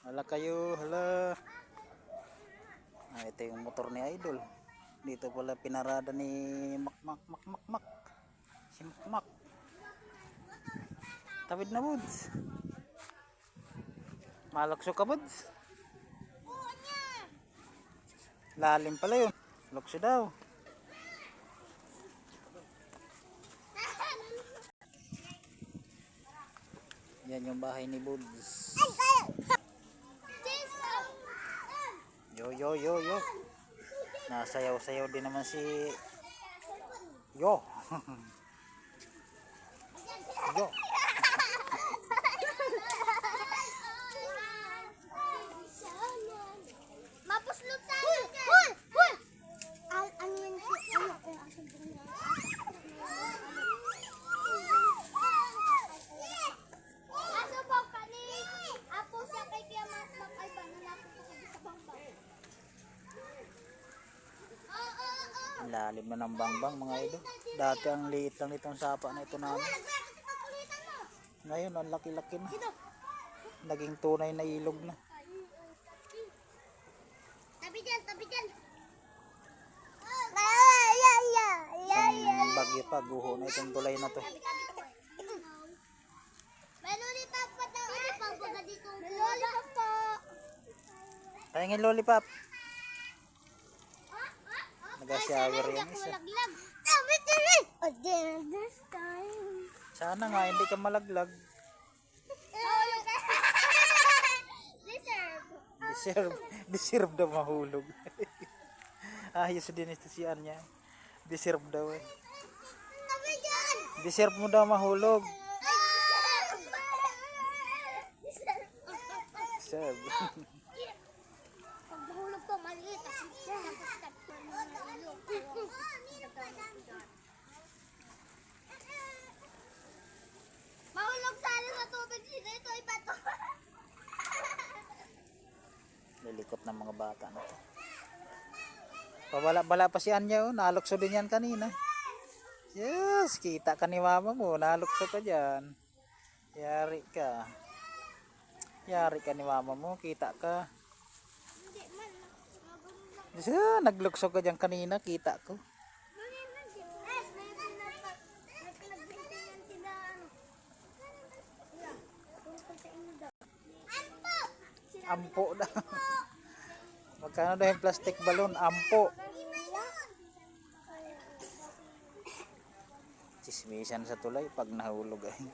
Hala kayo, hala. Ito yung motor ni Idol. Dito pala pinarada ni Mak. Si Mak. Tawid na, Buds. Malakso ka, Buds. Lalim pala yun. Lukso daw. Yan yung bahay ni Buds. Yo. Nasayaw-sayaw din naman si Yo. Yo. Mapuslot tayo dyan. Hul! Ano yan siya? Aso po kani. Apo siya kay kaya ay banalapos ko sa bangbang. Ang lalim na ng bangbang mga idol. Dati ang liit lang itong sapa na ito namin. Ngayon ang laki-laki na. Naging tunay na ilog na. Tabi dyan. Isang bagyo pa, guho na itong tulay na to. May lollipop pa daw. May lollipop po. Pahingin lollipop. Nag-shower yan isa. This time. Sana nga hindi ka malaglag. Deserve daw mahulog. Ayos din ito si Anya. Deserve daw eh. Deserve mo daw mahulog. Deserve. Pag mahulog to, maliit. Mahulog sana sa tubig sila. Ito ay bato. Lilikot ng mga bata na to. Pabala-bala pa si Anya oh. Nalukso din yan kanina. Yes, kita ka ni mama mo. Nalukso ka dyan. Yari ka ni mama mo. Kita ka. Hindi man. Yes, naglukso ka dyan kanina. Kita ko. May pinagbintingan sila. Tungkol sa inyo daw. Ampo daw. Magkano daw yung plastic balloon? Ampo. Chismisan sa tulay pag nahulog ay.